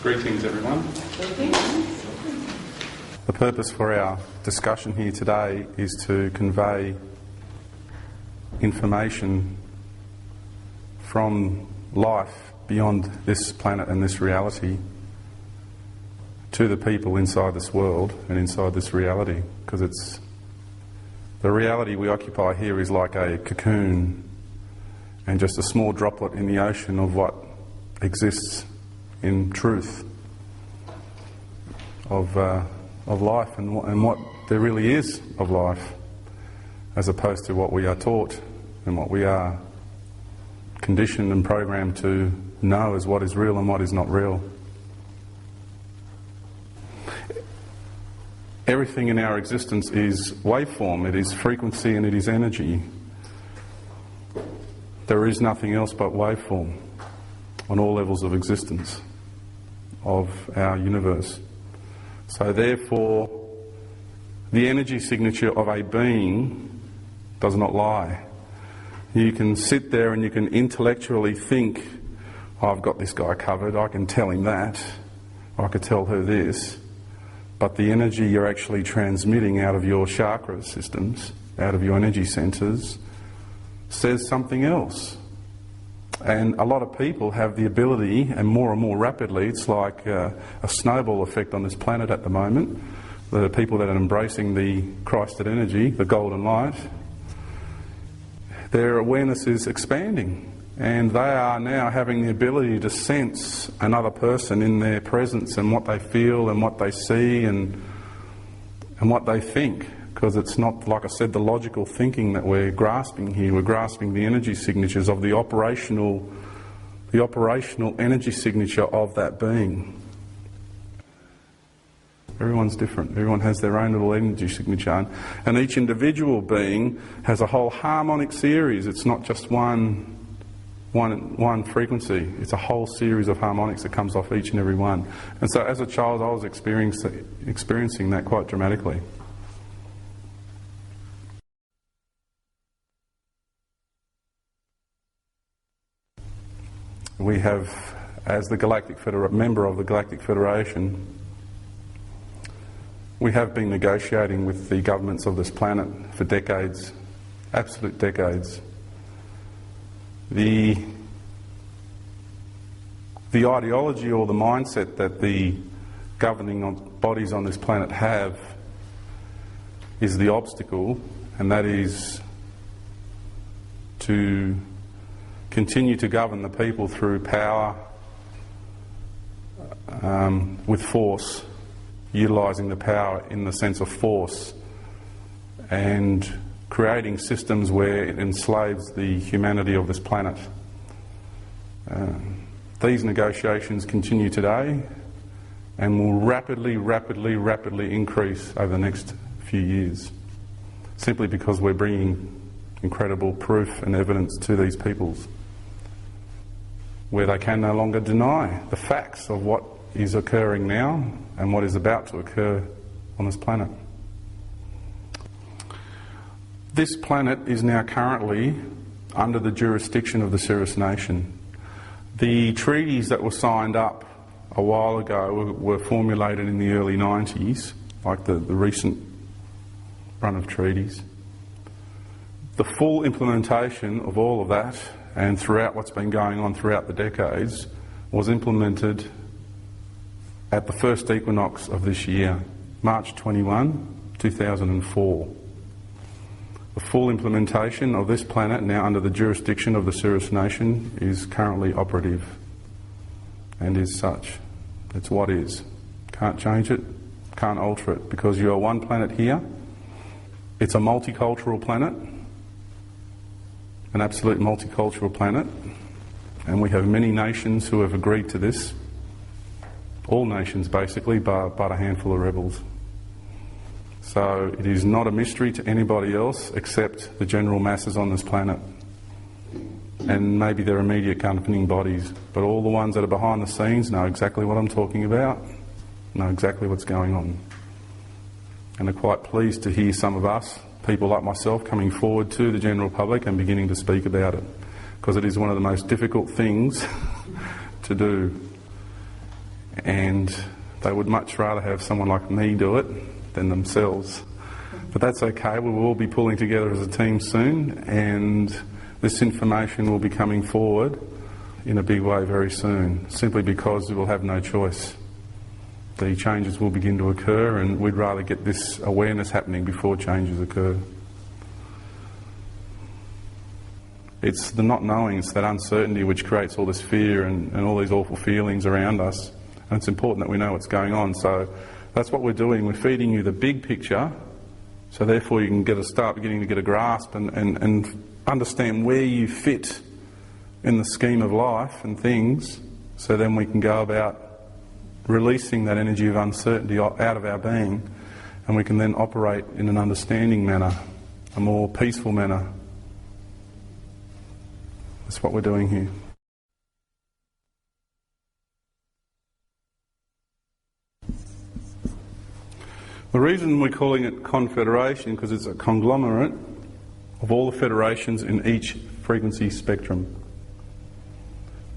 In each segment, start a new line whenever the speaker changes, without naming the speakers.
Greetings, everyone. The purpose for our discussion here today is to convey information from life beyond this planet and this reality to the people inside this world and inside this reality, because it's the reality we occupy here is like a cocoon and just a small droplet in the ocean of what exists in truth of life and what there really is of life, as opposed to what we are taught and what we are conditioned and programmed to know as what is real and what is not real. Everything in our existence is waveform, it is frequency and it is energy. There is nothing else but waveform on all levels of existence of our universe. So therefore, the energy signature of a being does not lie. You can sit there and you can intellectually think, oh, I've got this guy covered, I can tell him that, I could tell her this, but the energy you're actually transmitting out of your chakra systems, out of your energy centres, says something else. And a lot of people have the ability, and more rapidly, it's like a snowball effect on this planet at the moment. The people that are embracing the Christed energy, the golden light, their awareness is expanding. And they are now having the ability to sense another person in their presence and what they feel and what they see and what they think. Because it's not, like I said, the logical thinking that we're grasping here. We're grasping the energy signatures of the operational energy signature of that being. Everyone's different. Everyone has their own little energy signature. And each individual being has a whole harmonic series. It's not just one frequency. It's a whole series of harmonics that comes off each and every one. And so as a child, I was experiencing that quite dramatically. We have, as the member of the Galactic Federation, we have been negotiating with the governments of this planet for decades, absolute decades. The ideology or the mindset that the governing bodies on this planet have is the obstacle, and that is to continue to govern the people through power, with force, utilising the power in the sense of force, and creating systems where it enslaves the humanity of this planet. These negotiations continue today and will rapidly increase over the next few years, simply because we're bringing incredible proof and evidence to these peoples, where they can no longer deny the facts of what is occurring now and what is about to occur on this planet. This planet is now currently under the jurisdiction of the Cirrus Nation. The treaties that were signed up a while ago were formulated in the early 90s, like the recent run of treaties. The full implementation of all of that, and throughout what's been going on throughout the decades, was implemented at the first equinox of this year, March 21, 2004. The full implementation of this planet, now under the jurisdiction of the Cirrus Nation, is currently operative and is such. It's what is. Can't change it, can't alter it, because you are one planet here. It's a multicultural planet, an absolute multicultural planet, and we have many nations who have agreed to this. All nations basically, but a handful of rebels. So it is not a mystery to anybody else except the general masses on this planet, and maybe their immediate governing bodies. But all the ones that are behind the scenes know exactly what I'm talking about, know exactly what's going on, and are quite pleased to hear some of us, people like myself, coming forward to the general public and beginning to speak about it, because it is one of the most difficult things to do. and they would much rather have someone like me do it than themselves. But that's okay, we will all be pulling together as a team soon, and this information will be coming forward in a big way very soon, simply because we will have no choice. The changes will begin to occur, and we'd rather get this awareness happening before changes occur. It's the not knowing, it's that uncertainty which creates all this fear and all these awful feelings around us. And it's important that we know what's going on. So that's what we're doing. We're feeding you the big picture, so therefore you can start beginning to get a grasp and understand where you fit in the scheme of life and things, so then we can go about releasing that energy of uncertainty out of our being, and we can then operate in an understanding manner, a more peaceful manner. That's what we're doing here. The reason we're calling it confederation, because it's a conglomerate of all the federations in each frequency spectrum.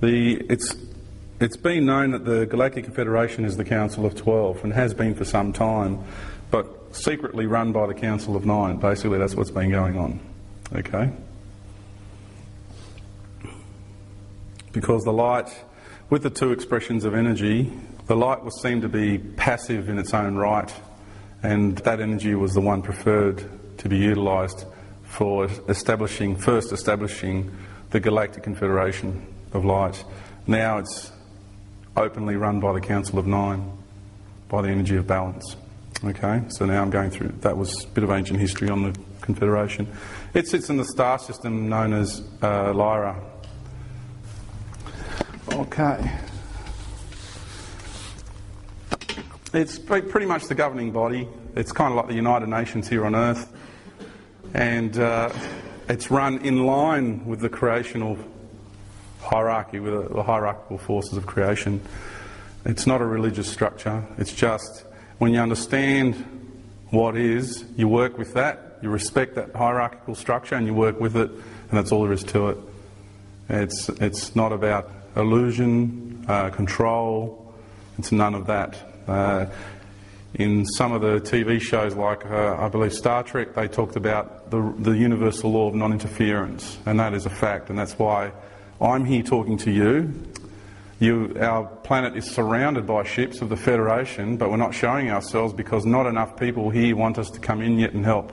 It's been known that the Galactic Confederation is the Council of 12, and has been for some time, but secretly run by the Council of 9. Basically, that's what's been going on. Okay? Because the light, with the two expressions of energy, the light was seen to be passive in its own right, and that energy was the one preferred to be utilised for first establishing the Galactic Confederation of Light. Now it's openly run by the Council of 9, by the energy of balance. Okay, so now I'm going through, that was a bit of ancient history on the Confederation. It sits in the star system known as Lyra. Okay. It's pretty much the governing body. It's kind of like the United Nations here on Earth. And it's run in line with the creational hierarchy, with the hierarchical forces of creation. It's not a religious structure. It's just when you understand what is, you work with that, you respect that hierarchical structure and you work with it, and that's all there is to it. It's not about illusion, control. It's none of that. In some of the TV shows, like I believe Star Trek, they talked about the universal law of non-interference, and that is a fact, and that's why I'm here talking to you. Our planet is surrounded by ships of the Federation, but we're not showing ourselves because not enough people here want us to come in yet and help.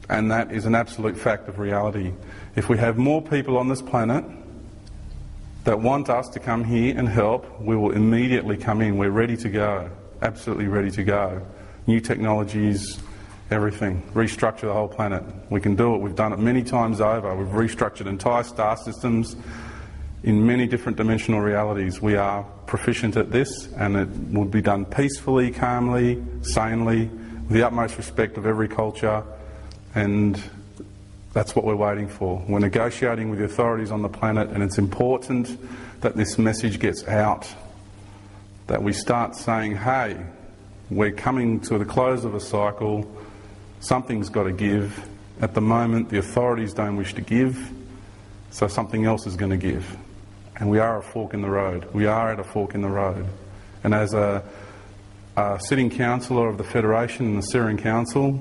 And that is an absolute fact of reality. If we have more people on this planet that want us to come here and help, we will immediately come in. We're ready to go. Absolutely ready to go. New technologies, everything. Restructure the whole planet. We can do it. We've done it many times over. We've restructured entire star systems in many different dimensional realities. We are proficient at this, and it will be done peacefully, calmly, sanely, with the utmost respect of every culture, and that's what we're waiting for. We're negotiating with the authorities on the planet, and it's important that this message gets out, that we start saying, hey, we're coming to the close of a cycle, something's got to give. At the moment, the authorities don't wish to give, so something else is going to give. And we are a fork in the road. We are at a fork in the road. And as a sitting councillor of the Federation and the Syrian Council,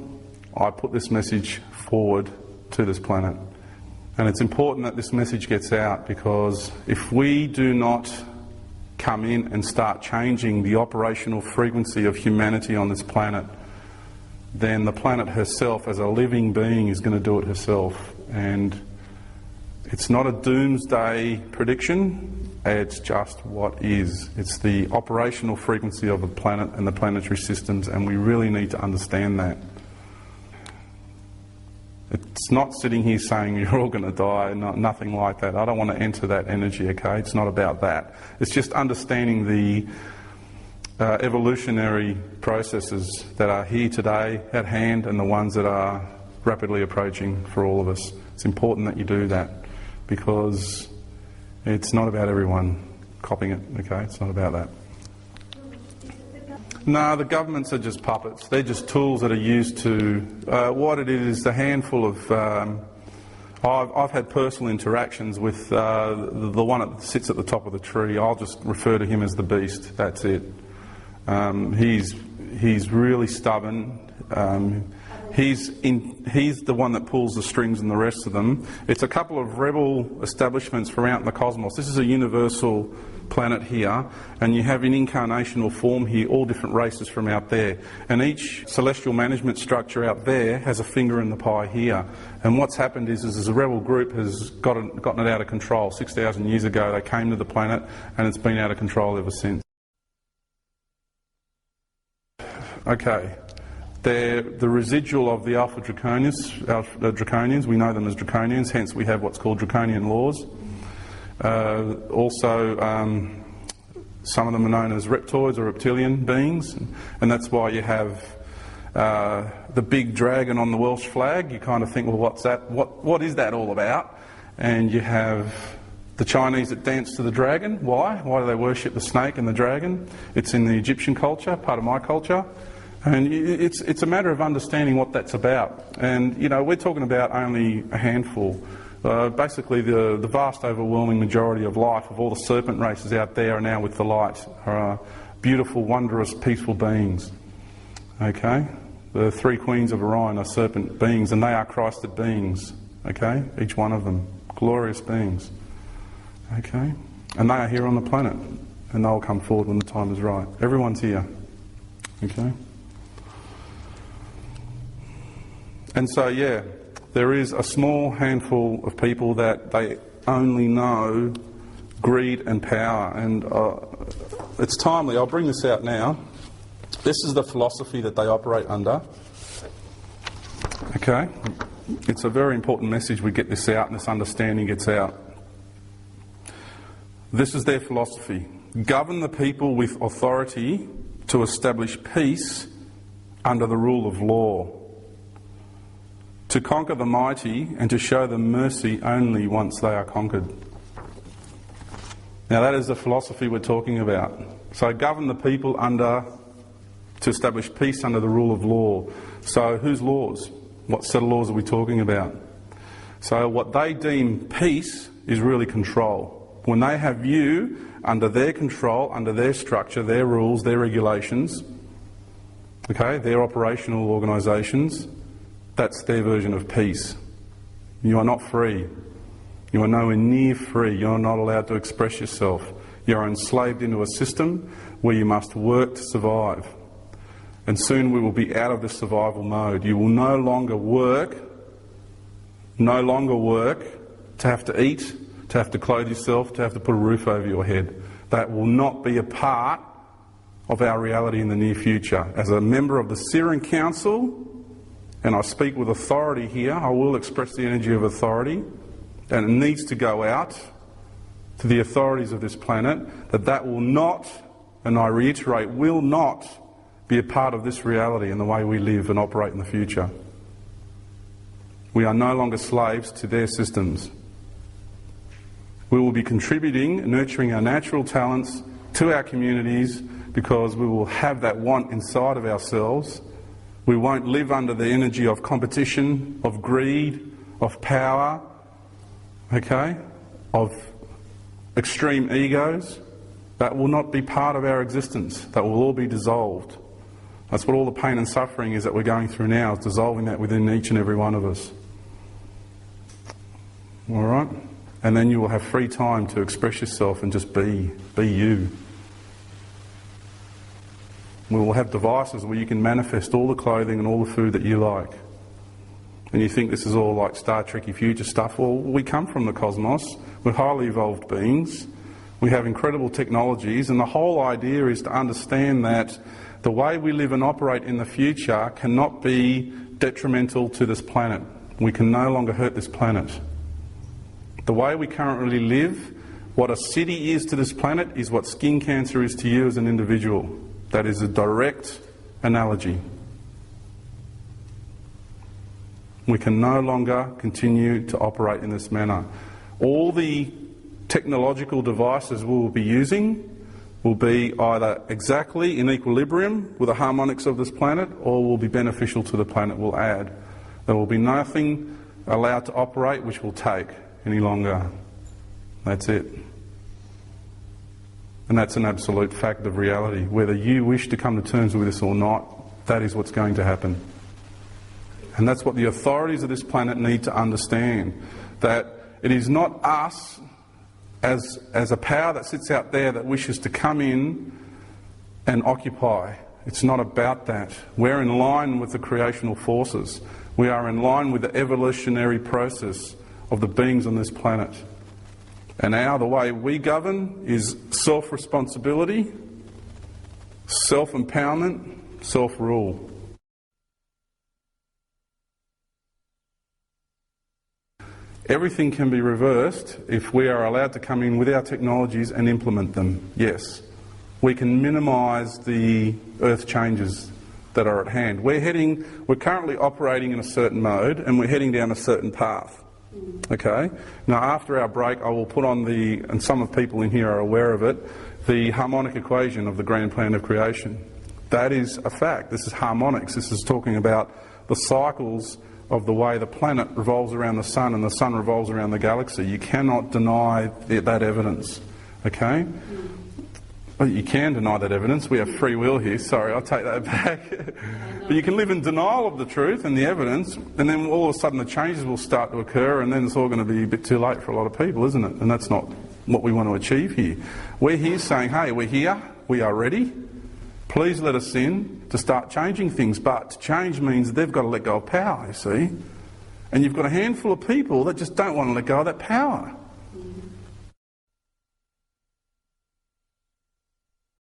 I put this message forward to this planet. And it's important that this message gets out, because if we do not come in and start changing the operational frequency of humanity on this planet, then the planet herself as a living being is going to do it herself. And it's not a doomsday prediction, it's just what is. It's the operational frequency of the planet and the planetary systems, and we really need to understand that. It's not sitting here saying you're all going to die, nothing like that. I don't want to enter that energy, okay? It's not about that. It's just understanding the evolutionary processes that are here today at hand and the ones that are rapidly approaching for all of us. It's important that you do that, because it's not about everyone copying it, okay? It's not about that. No, the governments are just puppets. They're just tools that are used to... what it is a handful I've had personal interactions with the one that sits at the top of the tree. I'll just refer to him as the beast. That's it. He's really stubborn. He's the one that pulls the strings and the rest of them. It's a couple of rebel establishments from out in the cosmos. This is a universal planet here, and you have in incarnational form here all different races from out there. And each celestial management structure out there has a finger in the pie here. And what's happened is the rebel group has gotten it out of control. 6,000 years ago they came to the planet, and it's been out of control ever since. Okay. They're the residual of the Alpha Draconians. We know them as Draconians, hence we have what's called Draconian laws. Also, some of them are known as reptoids or reptilian beings, and that's why you have the big dragon on the Welsh flag. You kind of think, well, what's that? What is that all about? And you have the Chinese that dance to the dragon. Why? Why do they worship the snake and the dragon? It's in the Egyptian culture, part of my culture. And it's a matter of understanding what that's about. And, you know, we're talking about only a handful. Basically, the vast overwhelming majority of life, of all the serpent races out there, are now with the light, are beautiful, wondrous, peaceful beings. Okay? The three queens of Orion are serpent beings, and they are Christed beings. Okay? Each one of them. Glorious beings. Okay? And they are here on the planet. And they'll come forward when the time is right. Everyone's here. Okay? And so, yeah, there is a small handful of people that they only know greed and power. And it's timely. I'll bring this out now. This is the philosophy that they operate under. Okay? It's a very important message we get this out and this understanding gets out. This is their philosophy. Govern the people with authority to establish peace under the rule of law. To conquer the mighty and to show them mercy only once they are conquered. Now that is the philosophy we're talking about. So govern the people to establish peace under the rule of law. So whose laws? What set of laws are we talking about? So what they deem peace is really control. When they have you under their control, under their structure, their rules, their regulations, okay, their operational organisations, that's their version of peace. You are not free. You are nowhere near free. You are not allowed to express yourself. You are enslaved into a system where you must work to survive. And soon we will be out of this survival mode. You will no longer work to have to eat, to have to clothe yourself, to have to put a roof over your head. That will not be a part of our reality in the near future. As a member of the Syrian Council, and I speak with authority here, I will express the energy of authority, and it needs to go out to the authorities of this planet, that will not, and I reiterate, will not be a part of this reality and the way we live and operate in the future. We are no longer slaves to their systems. We will be contributing and nurturing our natural talents to our communities because we will have that want inside of ourselves. We won't live under the energy of competition, of greed, of power, okay, of extreme egos. That will not be part of our existence. That will all be dissolved. That's what all the pain and suffering is that we're going through now, is dissolving that within each and every one of us. All right? And then you will have free time to express yourself and just be you. We will have devices where you can manifest all the clothing and all the food that you like. And you think this is all like Star Trek-y future stuff. Well, we come from the cosmos. We're highly evolved beings. We have incredible technologies. And the whole idea is to understand that the way we live and operate in the future cannot be detrimental to this planet. We can no longer hurt this planet. The way we currently live, what a city is to this planet is what skin cancer is to you as an individual. That is a direct analogy. We can no longer continue to operate in this manner. All the technological devices we will be using will be either exactly in equilibrium with the harmonics of this planet or will be beneficial to the planet, will add. There will be nothing allowed to operate which will take any longer. That's it. And that's an absolute fact of reality. Whether you wish to come to terms with this or not, that is what's going to happen. And that's what the authorities of this planet need to understand. That it is not us as a power that sits out there that wishes to come in and occupy. It's not about that. We're in line with the creational forces. We are in line with the evolutionary process of the beings on this planet. And the way we govern is self-responsibility, self-empowerment, self-rule. Everything can be reversed if we are allowed to come in with our technologies and implement them, yes. We can minimise the earth changes that are at hand. We're currently operating in a certain mode and we're heading down a certain path. Okay? Now after our break I will put on and some of people in here are aware of it, the harmonic equation of the grand plan of creation. That is a fact. This is harmonics. This is talking about the cycles of the way the planet revolves around the sun and the sun revolves around the galaxy. You cannot deny that evidence. Okay? Well, you can deny that evidence. We have free will here. Sorry, I'll take that back. But you can live in denial of the truth and the evidence, and then all of a sudden the changes will start to occur, and then it's all going to be a bit too late for a lot of people, isn't it? And that's not what we want to achieve here. We're here saying, hey, we're here, we are ready. Please let us in to start changing things. But to change means they've got to let go of power, you see. And you've got a handful of people that just don't want to let go of that power.